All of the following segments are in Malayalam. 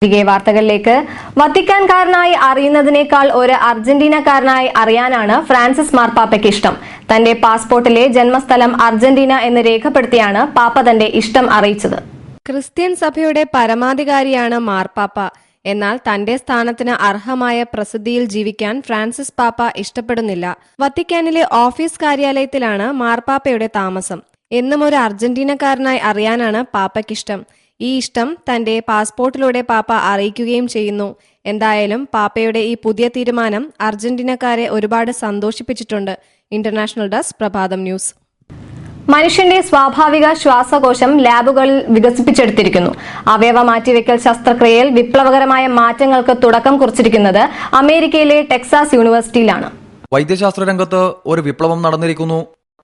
തിരികെ വാർത്തകളിലേക്ക്. വത്തിക്കാൻകാരനായി അറിയുന്നതിനേക്കാൾ ഒരു അർജന്റീനക്കാരനായി അറിയാനാണ് ഫ്രാൻസിസ് മാർപ്പാപ്പയ്ക്ക് ഇഷ്ടം. തന്റെ പാസ്പോർട്ടിലെ ജന്മസ്ഥലം അർജന്റീന എന്ന് രേഖപ്പെടുത്തിയാണ് പാപ്പ തന്റെ ഇഷ്ടം അറിയിച്ചത്. ക്രിസ്ത്യൻ സഭയുടെ പരമാധികാരിയാണ് മാർപ്പാപ്പ. എന്നാൽ തന്റെ സ്ഥാനത്തിന് അർഹമായ പ്രസിദ്ധിയിൽ ജീവിക്കാൻ ഫ്രാൻസിസ് പാപ്പ ഇഷ്ടപ്പെടുന്നില്ല. വത്തിക്കാനിലെ ഓഫീസ് കാര്യാലയത്തിലാണ് മാർപ്പാപ്പയുടെ താമസം. എന്നും ഒരു അർജന്റീനക്കാരനായി അറിയാനാണ് പാപ്പയ്ക്കിഷ്ടം. ഈ ഇഷ്ടം തന്റെ പാസ്പോർട്ടിലൂടെ പാപ്പ അറിയിക്കുകയും ചെയ്യുന്നു. എന്തായാലും പാപ്പയുടെ ഈ പുതിയ തീരുമാനം അർജന്റീനക്കാരെ ഒരുപാട് സന്തോഷിപ്പിച്ചിട്ടുണ്ട്. ഇന്റർനാഷണൽ ഡെസ്ക്, പ്രഭാതം ന്യൂസ്. മനുഷ്യന്റെ സ്വാഭാവിക ശ്വാസകോശം ലാബുകളിൽ വികസിപ്പിച്ചെടുത്തിരിക്കുന്നു. അവയവ മാറ്റിവെക്കൽ ശസ്ത്രക്രിയയിൽ വിപ്ലവകരമായ മാറ്റങ്ങൾക്ക് തുടക്കം കുറിച്ചിരിക്കുന്നത് അമേരിക്കയിലെ ടെക്സാസ് യൂണിവേഴ്സിറ്റിയിലാണ്. വൈദ്യശാസ്ത്ര രംഗത്ത് ഒരു വിപ്ലവം നടന്നിരിക്കുന്നു.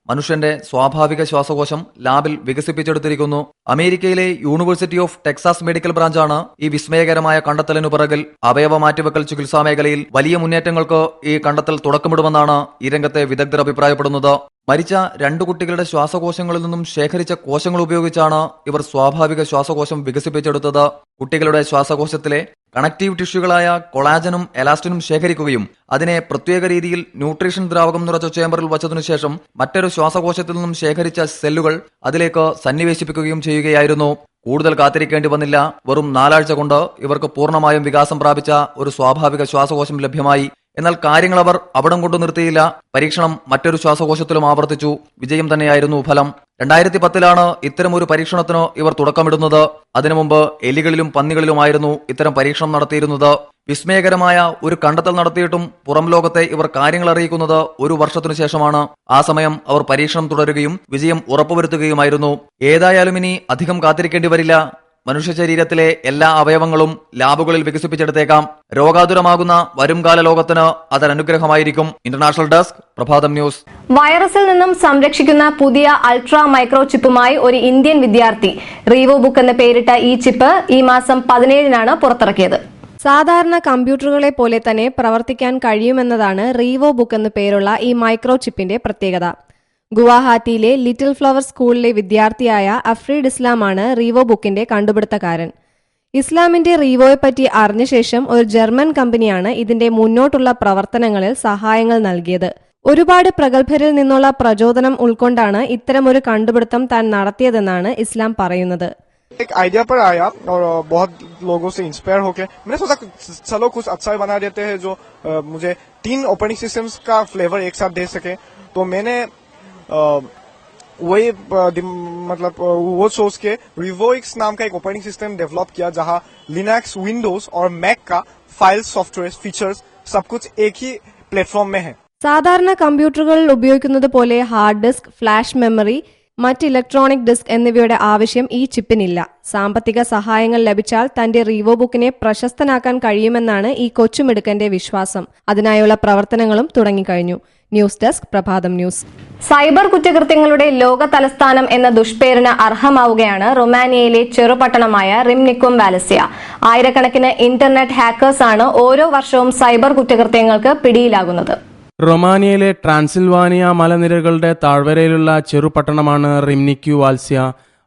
മനുഷ്യന്റെ സ്വാഭാവിക ശ്വാസകോശം ലാബിൽ വികസിപ്പിച്ചെടുത്തിരിക്കുന്നു. അമേരിക്കയിലെ യൂണിവേഴ്സിറ്റി ഓഫ് ടെക്സാസ് മെഡിക്കൽ ബ്രാഞ്ചാണ് ഈ വിസ്മയകരമായ കണ്ടെത്തലിനു പിറകിൽ. അവയവ മാറ്റിവെക്കൽ ചികിത്സാ മേഖലയിൽ വലിയ മുന്നേറ്റങ്ങൾക്ക് ഈ കണ്ടെത്തൽ തുടക്കമിടുമെന്നാണ് ഈ രംഗത്തെ വിദഗ്ധർ അഭിപ്രായപ്പെടുന്നത്. മരിച്ച 2 കുട്ടികളുടെ ശ്വാസകോശങ്ങളിൽ നിന്നും ശേഖരിച്ച കോശങ്ങൾ ഉപയോഗിച്ചാണ് ഇവർ സ്വാഭാവിക ശ്വാസകോശം വികസിപ്പിച്ചെടുത്തത്. കുട്ടികളുടെ ശ്വാസകോശത്തിലെ കണക്റ്റീവ് ടിഷ്യൂകളായ കൊളാജനും എലാസ്റ്റിനും ശേഖരിക്കുകയും അതിനെ പ്രത്യേക രീതിയിൽ ന്യൂട്രീഷൻ ദ്രാവകം നിറച്ച ചേമ്പറിൽ വച്ചതിനുശേഷം മറ്റൊരു ശ്വാസകോശത്തിൽ നിന്നും ശേഖരിച്ച സെല്ലുകൾ അതിലേക്ക് സന്നിവേശിപ്പിക്കുകയും ചെയ്യുകയായിരുന്നു. കൂടുതൽ കാത്തിരിക്കേണ്ടി വന്നില്ല. വെറും 4 ആഴ്ച കൊണ്ട് ഇവർക്ക് പൂർണ്ണമായും വികാസം പ്രാപിച്ച ഒരു സ്വാഭാവിക ശ്വാസകോശം ലഭ്യമായി. എന്നാൽ കാര്യങ്ങൾ അവർ അവിടം കൊണ്ടു നിർത്തിയില്ല. പരീക്ഷണം മറ്റൊരു ശ്വാസകോശത്തിലും ആവർത്തിച്ചു. വിജയം തന്നെയായിരുന്നു ഫലം. 2010 ഇത്തരമൊരു പരീക്ഷണത്തിന് ഇവർ തുടക്കമിടുന്നത്. അതിനു മുമ്പ് എലികളിലും പന്നികളിലുമായിരുന്നു ഇത്തരം പരീക്ഷണം നടത്തിയിരുന്നത്. വിസ്മയകരമായ ഒരു കണ്ടെത്തൽ നടത്തിയിട്ടും പുറം ലോകത്തെ ഇവർ കാര്യങ്ങൾ അറിയിക്കുന്നത് 1 വർഷത്തിനു ശേഷമാണ്. ആ സമയം അവർ പരീക്ഷണം തുടരുകയും വിജയം ഉറപ്പുവരുത്തുകയുമായിരുന്നു. ഏതായാലും ഇനി അധികം കാത്തിരിക്കേണ്ടി വരില്ല. മനുഷ്യ ശരീരത്തിലെ എല്ലാ അവയവങ്ങളും ലാബുകളിൽ വികസിപ്പിച്ചെടുത്തേക്കാം. രോഗാതുരമാകുന്ന വരുംകാല ലോകത്തിന് അതൊരനുഗ്രഹമായിരിക്കും. ഇന്റർനാഷണൽ ഡെസ്ക്, പ്രഭാതം ന്യൂസ്. വൈറസിൽ നിന്നും സംരക്ഷിക്കുന്ന പുതിയ അൾട്രാ മൈക്രോ ചിപ്പുമായി ഒരു ഇന്ത്യൻ വിദ്യാർത്ഥി റീവോ ബുക്ക് എന്ന് പേരിട്ട ഈ ചിപ്പ് ഈ മാസം 17 പുറത്തിറക്കിയത്. സാധാരണ കമ്പ്യൂട്ടറുകളെ പോലെ തന്നെ പ്രവർത്തിക്കാൻ കഴിയുമെന്നതാണ് റീവോ ബുക്ക് എന്ന് പേരുള്ള ഈ മൈക്രോ ചിപ്പിന്റെ പ്രത്യേകത. ഗുവാഹത്തിയിലെ ലിറ്റിൽ ഫ്ലവർ സ്കൂളിലെ വിദ്യാർത്ഥിയായ അഫ്രീഡ് ഇസ്ലാമാണ് റീവോ ബുക്കിന്റെ കണ്ടുപിടുത്തക്കാരൻ. ഇസ്ലാമിന്റെ റീവോയെപ്പറ്റി അറിഞ്ഞ ശേഷം ഒരു ജർമ്മൻ കമ്പനിയാണ് ഇതിന്റെ മുന്നോട്ടുള്ള പ്രവർത്തനങ്ങളിൽ സഹായങ്ങൾ നൽകിയത്. ഒരുപാട് പ്രഗത്ഭരിൽ നിന്നുള്ള പ്രചോദനം ഉൾക്കൊണ്ടാണ് ഇത്തരമൊരു കണ്ടുപിടുത്തം താൻ നടത്തിയതെന്നാണ് ഇസ്ലാം പറയുന്നത്. एक आइडिया पर आया और बहुत लोगों से इंस्पायर होकर मैंने सोचा चलो कुछ अच्छा बना देते हैं जो मुझे 3 ऑपरेटिंग सिस्टम्स का फ्लेवर एक साथ दे सके. तो मैंने वही मतलब वो सोच के रिवोइक्स नाम का एक ऑपरेटिंग सिस्टम डेवलप किया जहां लिनक्स, विंडोज और मैक का फाइल, सॉफ्टवेयर, फीचर्स सब कुछ एक ही प्लेटफॉर्म में है. സാധാരണ കമ്പ്യൂട്ടറുകളിൽ ഉപയോഗിക്കുന്നത് പോലെ ഹാർഡ് ഡിസ്ക്, ഫ്ലാഷ് മെമ്മറി, മറ്റ് ഇലക്ട്രോണിക് ഡിസ്ക് എന്നിവയുടെ ആവശ്യം ഈ ചിപ്പിനില്ല. സാമ്പത്തിക സഹായങ്ങൾ ലഭിച്ചാൽ തന്റെ റീവോ ബുക്കിനെ പ്രശസ്തനാക്കാൻ കഴിയുമെന്നാണ് ഈ കൊച്ചുമിടുക്കന്റെ വിശ്വാസം. അതിനായുള്ള പ്രവർത്തനങ്ങളും തുടങ്ങിക്കഴിഞ്ഞു. ന്യൂസ് ഡെസ്ക്, പ്രഭാതം ന്യൂസ്. സൈബർ കുറ്റകൃത്യങ്ങളുടെ ലോക തലസ്ഥാനം എന്ന ദുഷ്പേരിന് അർഹമാവുകയാണ് റൊമാനിയയിലെ ചെറുപട്ടണമായ റിംനിക്വം വാലസിയ. ആയിരക്കണക്കിന് ഇന്റർനെറ്റ് ഹാക്കേഴ്സാണ് ഓരോ വർഷവും സൈബർ കുറ്റകൃത്യങ്ങൾക്ക് പിടിയിലാകുന്നത്. റൊമാനിയയിലെ ട്രാൻസിൽവാനിയ മലനിരകളുടെ താഴ്വരയിലുള്ള ചെറുപട്ടണമാണ് റിംനിക്യു വാൽസ്യ.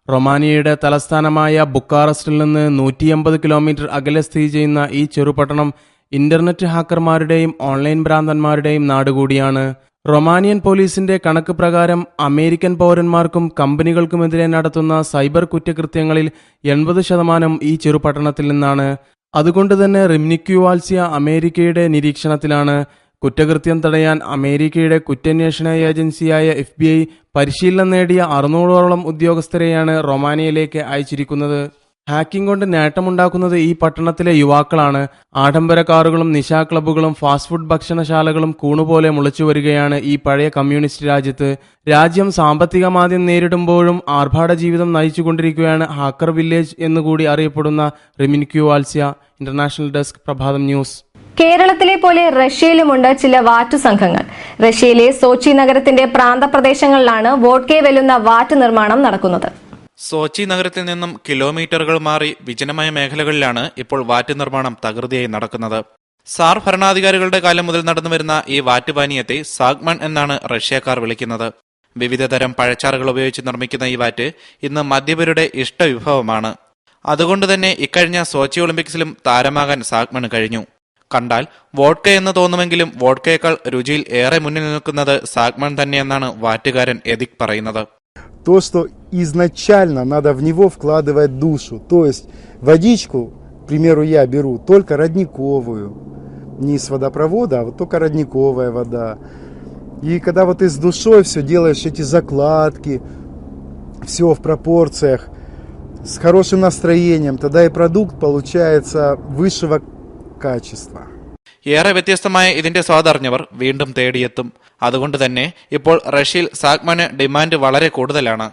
റൊമാനിയയുടെ തലസ്ഥാനമായ ബുക്കാറസ്റ്റിൽ നിന്ന് 180 കിലോമീറ്റർ അകലെ സ്ഥിതി ചെയ്യുന്ന ഈ ചെറുപട്ടണം ഇന്റർനെറ്റ് ഹാക്കർമാരുടെയും ഓൺലൈൻ ഭ്രാന്തന്മാരുടെയും നാടുകൂടിയാണ്. റൊമാനിയൻ പോലീസിന്റെ കണക്ക് പ്രകാരം അമേരിക്കൻ പൗരന്മാർക്കും കമ്പനികൾക്കുമെതിരെ നടത്തുന്ന സൈബർ കുറ്റകൃത്യങ്ങളിൽ 80% ഈ ചെറുപട്ടണത്തിൽ നിന്നാണ്. അതുകൊണ്ട് തന്നെ റിംനിക്യു വാൽസ്യ അമേരിക്കയുടെ നിരീക്ഷണത്തിലാണ്. കുറ്റകൃത്യം തടയാൻ അമേരിക്കയുടെ കുറ്റാന്വേഷണ ഏജൻസിയായ FBI പരിശീലനം നേടിയ 600ഓളം ഉദ്യോഗസ്ഥരെയാണ് റൊമാനിയയിലേക്ക് അയച്ചിരിക്കുന്നത്. ഹാക്കിംഗ് കൊണ്ട് നേട്ടമുണ്ടാക്കുന്നത് ഈ പട്ടണത്തിലെ യുവാക്കളാണ്. ആഡംബര കാറുകളും നിശാ ക്ലബ്ബുകളും ഫാസ്റ്റ് ഫുഡ് ഭക്ഷണശാലകളും കൂണുപോലെ മുളച്ചു വരികയാണ് ഈ പഴയ കമ്മ്യൂണിസ്റ്റ് രാജ്യത്ത്. രാജ്യം സാമ്പത്തിക മാന്ദ്യം നേരിടുമ്പോഴും ആർഭാട ജീവിതം നയിച്ചുകൊണ്ടിരിക്കുകയാണ് ഹാക്കർ വില്ലേജ് എന്നുകൂടി അറിയപ്പെടുന്ന റിംനിക്യു വാൽസ്യ. ഇന്റർനാഷണൽ ഡെസ്ക്, പ്രഭാതം ന്യൂസ്. കേരളത്തിലെ പോലെ റഷ്യയിലുമുണ്ട് ചില വാറ്റു സംഘങ്ങൾ. റഷ്യയിലെ സോച്ചി നഗരത്തിന്റെ പ്രാന്തപ്രദേശങ്ങളിലാണ് വോഡ്കയെ വെല്ലുന്ന വാറ്റ് നിർമ്മാണം നടക്കുന്നത്. സോച്ചി നഗരത്തിൽ നിന്നും കിലോമീറ്ററുകൾ മാറി വിജനമായ മേഖലകളിലാണ് ഇപ്പോൾ വാറ്റ് നിർമ്മാണം തകൃതിയായി നടക്കുന്നത്. സാർ ഭരണാധികാരികളുടെ കാലം മുതൽ നടന്നുവരുന്ന ഈ വാറ്റ് പാനീയത്തെ സാഗ്മൺ എന്നാണ് റഷ്യക്കാർ വിളിക്കുന്നത്. വിവിധതരം പഴച്ചാറുകൾ ഉപയോഗിച്ച് നിർമ്മിക്കുന്ന ഈ വാറ്റ് ഇന്ന് മദ്യപരുടെ ഇഷ്ടവിഭവമാണ്. അതുകൊണ്ട് തന്നെ ഇക്കഴിഞ്ഞ സോച്ചി ഒളിമ്പിക്സിലും താരമാകാൻ സാഗ്മന് കഴിഞ്ഞു. കണ്ടാൽ വോഡ്ക എന്ന് തോന്നുമെങ്കിലും വോഡ്കയേക്കാൾ രുചിയിൽ ഏറെ മുന്നിൽ നിൽക്കുന്നത് സാഗ്മൻ തന്നെയെന്നാണ് വാറ്റുകാരൻ എദിക് പറയുന്നത്. То, что изначально надо в него вкладывать душу, то есть водичку, к примеру, я беру только родниковую, не из водопровода, а вот только родниковая вода. И когда вот ты с душой все делаешь, эти закладки, все в пропорциях, с хорошим настроением, тогда и продукт получается высшего качества. ഏറെ വ്യത്യസ്തമായ ഇതിന്റെ സ്വാദറിഞ്ഞവർ വീണ്ടും തേടിയെത്തും. അതുകൊണ്ട് തന്നെ ഇപ്പോൾ റഷ്യയിൽ സാഗ്മന് ഡിമാൻഡ് വളരെ കൂടുതലാണ്.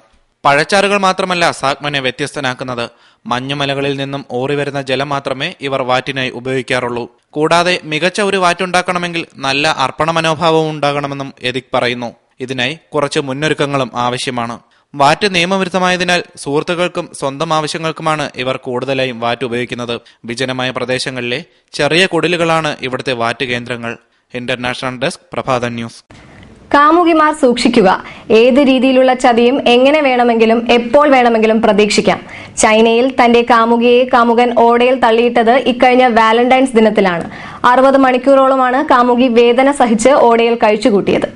പഴച്ചാറുകൾ മാത്രമല്ല സാഗ്മനെ വ്യത്യസ്തനാക്കുന്നത്. മഞ്ഞുമലകളിൽ നിന്നും ഓറിവരുന്ന ജലം മാത്രമേ ഇവർ വാറ്റിനായി ഉപയോഗിക്കാറുള്ളൂ. കൂടാതെ മികച്ച ഒരു വാറ്റുണ്ടാക്കണമെങ്കിൽ നല്ല അർപ്പണ മനോഭാവവും ഉണ്ടാകണമെന്നും എദിക് പറയുന്നു. ഇതിനായി കുറച്ച് മുന്നൊരുക്കങ്ങളും ആവശ്യമാണ്. വാറ്റ് നിയമവിരുദ്ധമായതിനാൽ സുഹൃത്തുക്കൾക്കും സ്വന്തം ആവശ്യങ്ങൾക്കുമാണ് ഇവർ കൂടുതലായും വാറ്റ് ഉപയോഗിക്കുന്നത്. വിജനമായ പ്രദേശങ്ങളിലെ ചെറിയ കുടിലുകളാണ് ഇവിടുത്തെ വാറ്റ് കേന്ദ്രങ്ങൾ. ഇന്റർനാഷണൽ ഡെസ്ക് പ്രഭാതം ന്യൂസ്. കാമുകിമാർ സൂക്ഷിക്കുക. ഏത് രീതിയിലുള്ള ചതിയും എങ്ങനെ വേണമെങ്കിലും എപ്പോൾ വേണമെങ്കിലും പ്രതീക്ഷിക്കാം. ചൈനയിൽ തന്റെ കാമുകിയെ കാമുകൻ ഓടയിൽ തള്ളിയിട്ടത് ഇക്കഴിഞ്ഞ വാലന്റൈൻസ് ദിനത്തിലാണ്. 60 മണിക്കൂറോളമാണ് കാമുകി വേദന സഹിച്ച് ഓടയിൽ കഴിച്ചുകൂട്ടിയത്.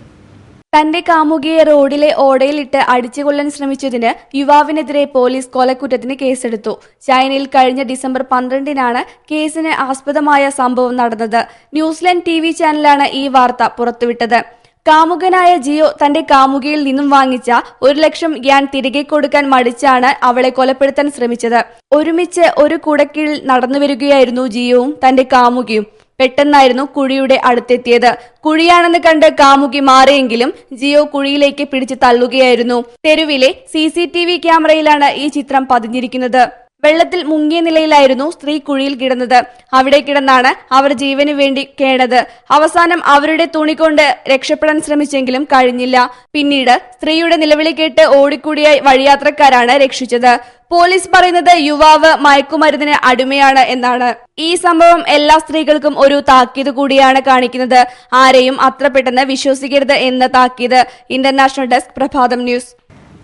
തന്റെ കാമുകിയെ റോഡിലെ ഓടയിലിട്ട് അടിച്ചുകൊല്ലാൻ ശ്രമിച്ചതിന് യുവാവിനെതിരെ പോലീസ് കൊലക്കുറ്റത്തിന് കേസെടുത്തു. ചൈനയിൽ കഴിഞ്ഞ ഡിസംബർ 12-നാണ് കേസിന് ആസ്പദമായ സംഭവം നടന്നത്. ന്യൂസിലാൻഡ് TV ചാനലാണ് ഈ വാർത്ത പുറത്തുവിട്ടത്. കാമുകനായ ജിയോ തന്റെ കാമുകിയിൽ നിന്നും വാങ്ങിച്ച 1 ലക്ഷം യാൻ തിരികെ കൊടുക്കാൻ മടിച്ചാണ് അവളെ കൊലപ്പെടുത്താൻ ശ്രമിച്ചത്. ഒരുമിച്ച് ഒരു കുടക്കീഴിൽ നടന്നുവരികയായിരുന്നു ജിയോവും തന്റെ കാമുകിയും. പെട്ടെന്നായിരുന്നു കുഴിയുടെ അടുത്തെത്തിയത്. കുഴിയാണെന്ന് കണ്ട് കാമുകി മാറിയെങ്കിലും ജിയോ കുഴിയിലേക്ക് പിടിച്ച് തള്ളുകയായിരുന്നു. തെരുവിലെ CCTV ക്യാമറയിലാണ് ഈ ചിത്രം പതിഞ്ഞിരിക്കുന്നത്. വെള്ളത്തിൽ മുങ്ങിയ നിലയിലായിരുന്നു സ്ത്രീ കുഴിയിൽ കിടന്നത്. അവിടെ കിടന്നാണ് അവർ ജീവന് വേണ്ടി കേണത്. അവസാനം അവരുടെ തുണി കൊണ്ട് രക്ഷപ്പെടാൻ ശ്രമിച്ചെങ്കിലും കഴിഞ്ഞില്ല. പിന്നീട് സ്ത്രീയുടെ നിലവിളി കേട്ട് ഓടിക്കൂടിയ വഴിയാത്രക്കാരാണ് രക്ഷിച്ചത്. പോലീസ് പറയുന്നത് യുവാവ് മയക്കുമരുന്നിന് അടിമയാണ് എന്നാണ്. ഈ സംഭവം എല്ലാ സ്ത്രീകൾക്കും ഒരു താക്കീത് കൂടിയാണ് കാണിക്കുന്നത്. ആരെയും അത്ര പെട്ടെന്ന് വിശ്വസിക്കരുത് എന്ന താക്കീത്. ഇന്റർനാഷണൽ ഡെസ്ക് പ്രഭാതം ന്യൂസ്.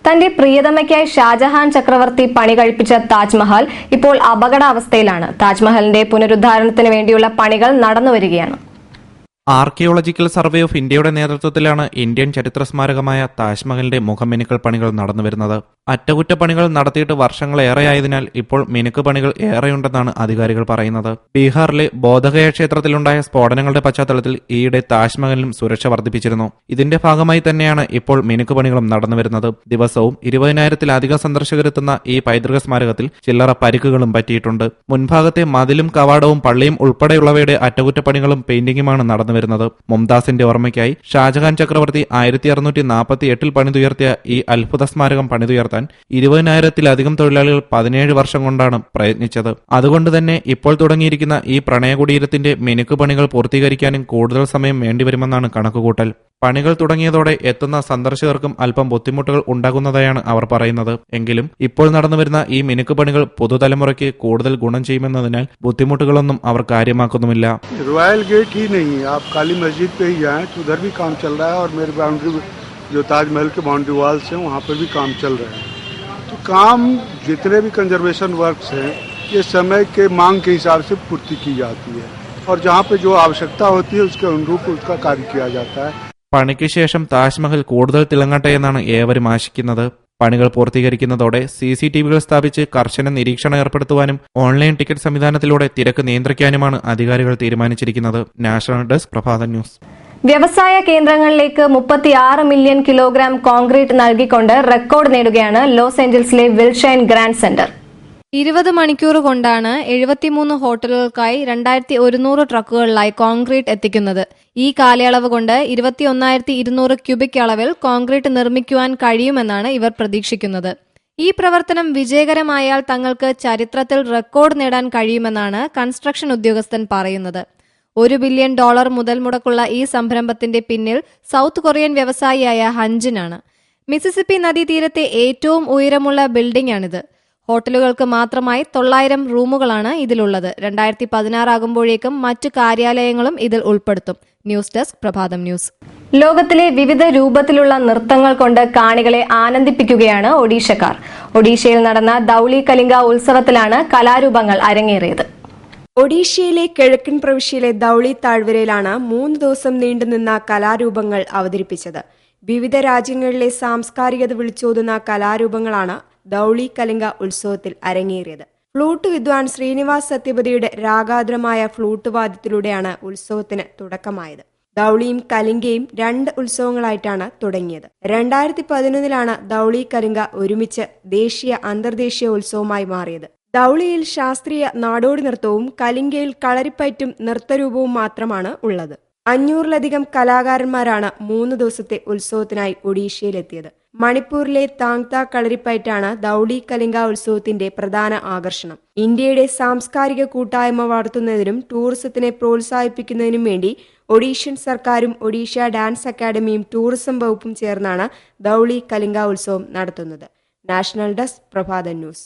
തന്റെ പ്രിയതമയ്ക്കായി ഷാജഹാൻ ചക്രവർത്തി പണി കഴിപ്പിച്ച താജ്മഹൽ ഇപ്പോൾ അപകടാവസ്ഥയിലാണ്. താജ്മഹലിന്റെ പുനരുദ്ധാരണത്തിന് വേണ്ടിയുള്ള പണികൾ നടന്നുവരികയാണ്. ആർക്കിയോളജിക്കൽ സർവേ ഓഫ് ഇന്ത്യയുടെ നേതൃത്വത്തിലാണ് ഇന്ത്യൻ ചരിത്ര സ്മാരകമായ താജ്മഹലിന്റെ മുഖമിനുക്കൽ പണികൾ നടന്നുവരുന്നത്. അറ്റകുറ്റപ്പണികൾ നടത്തിയിട്ട് വർഷങ്ങളേറെയായതിനാൽ ഇപ്പോൾ മിനുക്ക് പണികൾ ഏറെയുണ്ടെന്നാണ് അധികാരികൾ പറയുന്നത്. ബീഹാറിലെ ബോധഗയ ക്ഷേത്രത്തിലുണ്ടായ സ്ഫോടനങ്ങളുടെ പശ്ചാത്തലത്തിൽ ഈയിടെ താജ്മഹലിലും സുരക്ഷ വർദ്ധിപ്പിച്ചിരുന്നു. ഇതിന്റെ ഭാഗമായി തന്നെയാണ് ഇപ്പോൾ മിനുക്ക് പണികളും നടന്നുവരുന്നത്. ദിവസവും 20,000-ത്തിലധികം സന്ദർശകരെത്തുന്ന ഈ പൈതൃക സ്മാരകത്തിൽ ചില്ലറ പരിക്കുകളും പറ്റിയിട്ടുണ്ട്. മുൻഭാഗത്തെ മതിലും കവാടവും പള്ളിയും ഉൾപ്പെടെയുള്ളവയുടെ അറ്റകുറ്റപ്പണികളും പെയിന്റിംഗുമാണ് നടന്നു വരുന്നത്. മുംതാസിന്റെ ഓർമ്മയ്ക്കായി ഷാജഹാൻ ചക്രവർത്തി 1648-ൽ പണിതുയർത്തിയ ഈ അത്ഭുത സ്മാരകം പണിതുയർത്താൻ 20,000-ത്തിലധികം തൊഴിലാളികൾ 17 വർഷം കൊണ്ടാണ് പ്രയത്നിച്ചത്. അതുകൊണ്ട് തന്നെ ഇപ്പോൾ തുടങ്ങിയിരിക്കുന്ന ഈ പ്രണയകുടീരത്തിന്റെ മിനുക്ക് പണികൾ പൂർത്തീകരിക്കാനും കൂടുതൽ സമയം വേണ്ടിവരുമെന്നാണ് കണക്കുകൂട്ടൽ. പണികൾ തുടങ്ങിയതോടെ എത്തുന്ന സന്ദർശകർക്കും അല്പം ബുദ്ധിമുട്ടുകൾ ഉണ്ടാകുന്നതായാണ് അവർ പറയുന്നത്. എങ്കിലും ഇപ്പോൾ നടന്നുവരുന്ന ഈ മിനുക്ക് പണികൾ പുതുതലമുറയ്ക്ക് കൂടുതൽ ഗുണം ചെയ്യുമെന്നതിനാൽ ബുദ്ധിമുട്ടുകളൊന്നും അവർ കാര്യമാക്കുന്നുമില്ല. रॉयल गेट ही नहीं है, आप काली मस्जिद पे ही जाएं तो उधर भी काम चल रहा है और मेरे बाउंड्री जो ताजमहल के बाउंड्री वॉल्स हैं वहाँ पर भी काम चल रहा है. तो काम जितने भी कंजर्वेशन वर्क्स हैं ये समय के मांग के हिसाब से पूर्ति की जाती है और जहाँ पे जो आवश्यकता होती है उसके अनुरूप उसका कार्य किया जाता है. പണിക്ക് ശേഷം താജ്മഹൽ കൂടുതൽ തിളങ്ങട്ടെ എന്നാണ് ഏവരും ആശിക്കുന്നത്. പണികൾ പൂർത്തീകരിക്കുന്നതോടെ CCTVകൾ സ്ഥാപിച്ച് കർശന നിരീക്ഷണം ഏർപ്പെടുത്തുവാനും ഓൺലൈൻ ടിക്കറ്റ് സംവിധാനത്തിലൂടെ തിരക്ക് നിയന്ത്രിക്കാനുമാണ് അധികാരികൾ തീരുമാനിച്ചിരിക്കുന്നത്. നാഷണൽ ഡെസ്ക് പ്രഭാതം ന്യൂസ്. വ്യവസായ കേന്ദ്രങ്ങളിലേക്ക് 36 മില്യൺ കിലോഗ്രാം കോൺക്രീറ്റ് നൽകിക്കൊണ്ട് റെക്കോർഡ് നേടുകയാണ് ലോസ് ഏഞ്ചൽസിലെ വിൽഷൈൻ ഗ്രാൻഡ് സെന്റർ. 20 മണിക്കൂർ കൊണ്ടാണ് 73 ഹോട്ടലുകൾക്കായി 2100 ട്രക്കുകളിലായി കോൺക്രീറ്റ് എത്തിക്കുന്നത്. ഈ കാലയളവ് കൊണ്ട് 21,200 ക്യൂബിക് അളവിൽ കോൺക്രീറ്റ് നിർമ്മിക്കുവാൻ കഴിയുമെന്നാണ് ഇവർ പ്രതീക്ഷിക്കുന്നത്. ഈ പ്രവർത്തനം വിജയകരമായാൽ തങ്ങൾക്ക് ചരിത്രത്തിൽ റെക്കോർഡ് നേടാൻ കഴിയുമെന്നാണ് കൺസ്ട്രക്ഷൻ ഉദ്യോഗസ്ഥൻ പറയുന്നത്. $1 ബില്യൺ മുതൽ മുടക്കുള്ള ഈ സംരംഭത്തിന്റെ പിന്നിൽ സൗത്ത് കൊറിയൻ വ്യവസായിയായ ഹഞ്ചിനാണ്. മിസിസിപ്പി നദീതീരത്തെ ഏറ്റവും ഉയരമുള്ള ബിൽഡിംഗാണിത്. ഹോട്ടലുകൾക്ക് മാത്രമായി 900 റൂമുകളാണ് ഇതിലുള്ളത്. 2016 ആകുമ്പോഴേക്കും മറ്റു കാര്യാലയങ്ങളും ഇതിൽ ഉൾപ്പെടുത്തും. ന്യൂസ് ഡെസ്ക് പ്രഭാതം ന്യൂസ്. ലോകത്തിലെ വിവിധ രൂപത്തിലുള്ള നൃത്തങ്ങൾ കൊണ്ട് കാണികളെ ആനന്ദിപ്പിക്കുകയാണ് ഒഡീഷക്കാർ. ഒഡീഷയിൽ നടന്ന ദൌളി കലിംഗ ഉത്സവത്തിലാണ് കലാരൂപങ്ങൾ അരങ്ങേറിയത്. ഒഡീഷയിലെ കിഴക്കൻ പ്രവിശ്യയിലെ ദൌളി താഴ്വരയിലാണ് 3 ദിവസം നീണ്ടുനിന്ന കലാരൂപങ്ങൾ അവതരിപ്പിച്ചത്. വിവിധ രാജ്യങ്ങളിലെ സാംസ്കാരികത വിളിച്ചോതുന്ന കലാരൂപങ്ങളാണ് ദൌളി കലിംഗ ഉത്സവത്തിൽ അരങ്ങേറിയത്. ഫ്ലൂട്ട് വിദ്വാൻ ശ്രീനിവാസ് സത്യപതിയുടെ രാഗാദ്രമായ ഫ്ലൂട്ട് വാദ്യത്തിലൂടെയാണ് ഉത്സവത്തിന് തുടക്കമായത്. ദൌളിയും കലിംഗയും 2 ഉത്സവങ്ങളായിട്ടാണ് തുടങ്ങിയത്. 2011 ദൌളി കലിംഗ ഒരുമിച്ച് ദേശീയ അന്തർദേശീയ ഉത്സവമായി മാറിയത്. ദൌളിയിൽ ശാസ്ത്രീയ നാടോടി നൃത്തവും കലിംഗയിൽ കളരിപ്പയറ്റും നൃത്തരൂപവും മാത്രമാണ് ഉള്ളത്. 500-ലധികം കലാകാരന്മാരാണ് 3 ദിവസത്തെ ഉത്സവത്തിനായി ഒഡീഷയിലെത്തിയത്. മണിപ്പൂരിലെ താങ്ത കളരിപ്പയറ്റാണ് ദൌളി കലിംഗ ഉത്സവത്തിന്റെ പ്രധാന ആകർഷണം. ഇന്ത്യയുടെ സാംസ്കാരിക കൂട്ടായ്മ വളർത്തുന്നതിനും ടൂറിസത്തിനെ പ്രോത്സാഹിപ്പിക്കുന്നതിനും വേണ്ടി ഒഡീഷ്യൻ സർക്കാരും ഒഡീഷ ഡാൻസ് അക്കാദമിയും ടൂറിസം വകുപ്പും ചേർന്നാണ് ദൌളി കലിംഗ ഉത്സവം നടത്തുന്നത്. നാഷണൽ ഡെസ്ക് പ്രഭാതം ന്യൂസ്.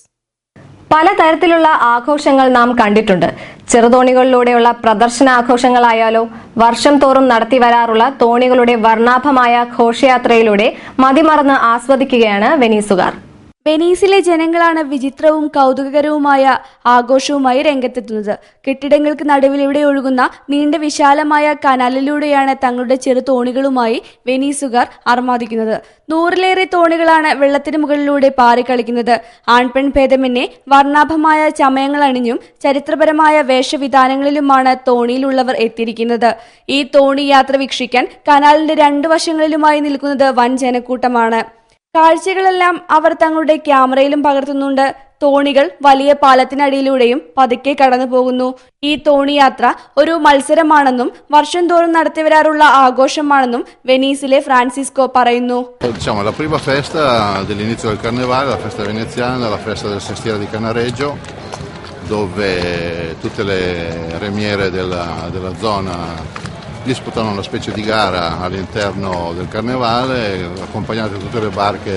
പലതരത്തിലുള്ള ആഘോഷങ്ങൾ നാം കണ്ടിട്ടുണ്ട്. ചെറുതോണികളിലൂടെയുള്ള പ്രദർശനാഘോഷങ്ങളായാലോ, വർഷം തോറും നടത്തിവരാറുള്ള തോണികളുടെ വർണ്ണാഭമായ ഘോഷയാത്രയിലൂടെ മതിമറന്ന് ആസ്വദിക്കുകയാണ് വെനീസുകാർ. വെനീസിലെ ജനങ്ങളാണ് വിചിത്രവും കൗതുകകരവുമായ ആഘോഷവുമായി രംഗത്തെത്തുന്നത്. കെട്ടിടങ്ങൾക്ക് നടുവിലൂടെ ഒഴുകുന്ന നീണ്ട വിശാലമായ കനാലിലൂടെയാണ് തങ്ങളുടെ ചെറു തോണികളുമായി വെനീസുകാർ അർമാദിക്കുന്നത്. 100-ലേറെ തോണികളാണ് വെള്ളത്തിന് മുകളിലൂടെ പാറിക്കളിക്കുന്നത്. ആൺപെൺ ഭേദമന്യേ വർണ്ണാഭമായ ചമയങ്ങൾ അണിഞ്ഞും ചരിത്രപരമായ വേഷവിധാനങ്ങളിലുമാണ് തോണിയിലുള്ളവർ എത്തിയിരിക്കുന്നത്. ഈ തോണി യാത്ര വീക്ഷിക്കാൻ കനാലിന്റെ 2 വശങ്ങളിലുമായി നിൽക്കുന്നത് വൻ ജനക്കൂട്ടമാണ്. കാഴ്ചകളെല്ലാം അവർ തങ്ങളുടെ ക്യാമറയിലും പകർത്തുന്നുണ്ട്. തോണികൾ വലിയ പാലത്തിനടിയിലൂടെയും പതുക്കെ കടന്നു പോകുന്നു. ഈ തോണിയാത്ര ഒരു മത്സരമാണെന്നും വർഷം തോറും നടത്തിവരാറുള്ള ആഘോഷമാണെന്നും വെനീസിലെ ഫ്രാൻസിസ്കോ പറയുന്നു. Diciamo la prima festa dell'inizio del carnevale, la festa veneziana, la festa del Sestiere di Cannareggio, dove tutte le remiere della zona disputano una specie di gara all'interno del carnevale, accompagnate da tutte le barche.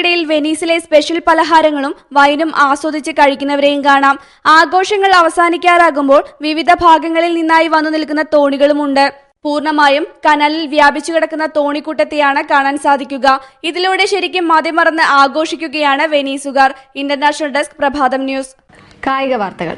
ിടയിൽ വെനീസിലെ സ്പെഷ്യൽ പലഹാരങ്ങളും വൈനും ആസ്വദിച്ച് കഴിക്കുന്നവരെയും കാണാം. ആഘോഷങ്ങൾ അവസാനിക്കാറാകുമ്പോൾ വിവിധ ഭാഗങ്ങളിൽ നിന്നായി വന്നു നിൽക്കുന്ന തോണികളുമുണ്ട്. പൂർണ്ണമായും കനലിൽ വ്യാപിച്ചു കിടക്കുന്ന തോണിക്കൂട്ടത്തെയാണ് കാണാൻ സാധിക്കുക. ഇതിലൂടെ ശരിക്കും മതിമറന്ന് ആഘോഷിക്കുകയാണ് വെനീസുകാർ. ഇന്റർനാഷണൽ ഡെസ്ക് പ്രഭാതം ന്യൂസ്. കായിക വാർത്തകൾ.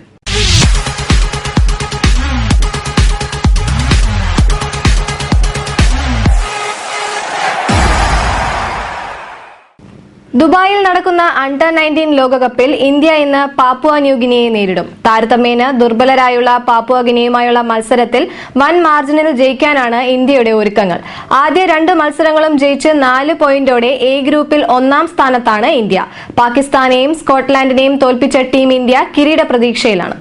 ദുബായിൽ നടക്കുന്ന അണ്ടർ-19 ലോകകപ്പിൽ ഇന്ത്യ ഇന്ന് പാപ്പുവ ന്യൂഗിനിയെ നേരിടും. താരതമ്യേന ദുർബലരായുള്ള പാപ്പുവ ഗിനിയുമായുള്ള മത്സരത്തിൽ വൻ മാർജിനിൽ ജയിക്കാനാണ് ഇന്ത്യയുടെ ഒരുക്കങ്ങൾ. ആദ്യ 2 മത്സരങ്ങളും ജയിച്ച് 4 പോയിന്റോടെ എ ഗ്രൂപ്പിൽ 1-ാം സ്ഥാനത്താണ് ഇന്ത്യ. പാകിസ്ഥാനെയും സ്കോട്ട്ലാൻഡിനെയും തോൽപ്പിച്ച ടീം ഇന്ത്യ കിരീട പ്രതീക്ഷയിലാണ്.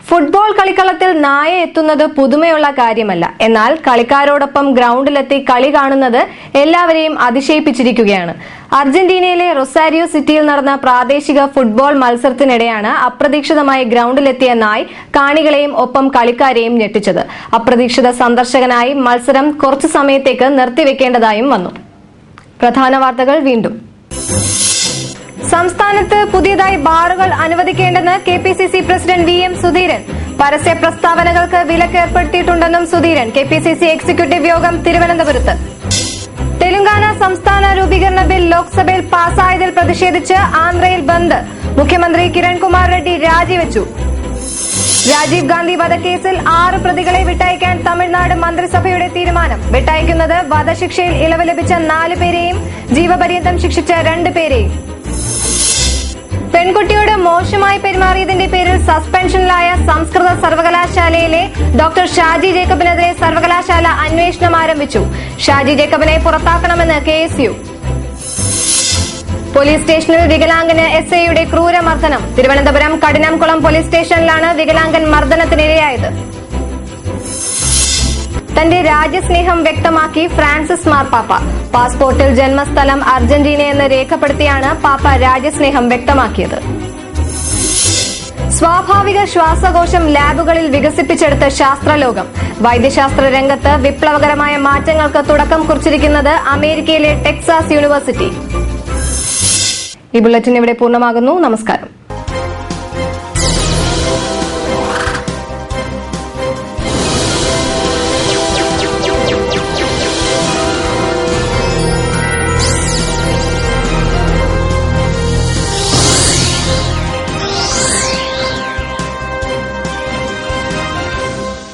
ഫുട്ബോൾ കളിക്കളത്തിൽ നായ എത്തുന്നത് പുതുമയുള്ള കാര്യമല്ല. എന്നാൽ കളിക്കാരോടൊപ്പം ഗ്രൗണ്ടിലെത്തി കളി കാണുന്നത് എല്ലാവരെയും അതിശയിപ്പിച്ചിരിക്കുകയാണ്. അർജന്റീനയിലെ റൊസാരിയോ സിറ്റിയിൽ നടന്ന പ്രാദേശിക ഫുട്ബോൾ മത്സരത്തിനിടെയാണ് അപ്രതീക്ഷിതമായി ഗ്രൗണ്ടിലെത്തിയ നായ് കാണികളെയും ഒപ്പം കളിക്കാരെയും ഞെട്ടിച്ചത്. അപ്രതീക്ഷിത സന്ദർശകനായി മത്സരം കുറച്ചു സമയത്തേക്ക് നിർത്തിവെക്കേണ്ടതായും വന്നു. പ്രധാന വാർത്തകൾ വീണ്ടും. സംസ്ഥാനത്ത് പുതിയതായി ബാറുകൾ അനുവദിക്കേണ്ടെന്ന് KPCC പ്രസിഡന്റ് VM സുധീരൻ. പരസ്യ പ്രസ്താവനകൾക്ക് വിലക്ക് ഏർപ്പെടുത്തിയിട്ടുണ്ടെന്നും സുധീരൻ. KPCC എക്സിക്യൂട്ടീവ് യോഗം തിരുവനന്തപുരത്ത്. തെലങ്കാന സംസ്ഥാന രൂപീകരണ ബിൽ ലോക്സഭയിൽ പാസായതിൽ പ്രതിഷേധിച്ച് ആന്ധ്രയിൽ ബന്ദ്. മുഖ്യമന്ത്രി കിരൺകുമാർ റെഡ്ഡി രാജിവെച്ചു. രാജീവ് ഗാന്ധി വധക്കേസിൽ 6 പ്രതികളെ വിട്ടയക്കാൻ തമിഴ്നാട് മന്ത്രിസഭയുടെ തീരുമാനം. വിട്ടയക്കുന്നത് വധശിക്ഷയിൽ ഇളവ് ലഭിച്ച 4 പേരെയും ജീവപര്യന്തം ശിക്ഷിച്ച 2 പേരെയും. പെൺകുട്ടിയോട് മോശമായി പെരുമാറിയതിന്റെ പേരിൽ സസ്പെൻഷനിലായ സംസ്കൃത സർവകലാശാലയിലെ ഡോക്ടർ ഷാജി ജേക്കബിനെതിരെ സർവകലാശാല അന്വേഷണം ആരംഭിച്ചു. ഷാജി ജേക്കബിനെ പുറത്താക്കണമെന്ന് KSU. പോലീസ് സ്റ്റേഷനിൽ വികലാംഗന് SIയുടെ ക്രൂരമർദ്ദനം. തിരുവനന്തപുരം കഠിനംകുളം പോലീസ് സ്റ്റേഷനിലാണ് വികലാംഗൻ മർദ്ദനത്തിനിരയായത്. തന്റെ രാജ്യസ്നേഹം വ്യക്തമാക്കി ഫ്രാൻസിസ് മാർപ്പാപ്പ. പാസ്പോർട്ടിൽ ജന്മസ്ഥലം അർജന്റീനയെന്ന് രേഖപ്പെടുത്തിയാണ് പാപ്പ രാജ്യസ്നേഹം വ്യക്തമാക്കിയത്. സ്വാഭാവിക ശ്വാസകോശം ലാബുകളിൽ വികസിപ്പിച്ചെടുത്ത ശാസ്ത്രലോകം. വൈദ്യശാസ്ത്ര രംഗത്ത് വിപ്ലവകരമായ മാറ്റങ്ങൾക്ക് തുടക്കം കുറിച്ചിരിക്കുന്നത് അമേരിക്കയിലെ ടെക്സാസ് യൂണിവേഴ്സിറ്റി. ഈ ബുള്ളറ്റിൻ ഇവിടെ പൂർണ്ണമാകുന്നു. നമസ്കാരം.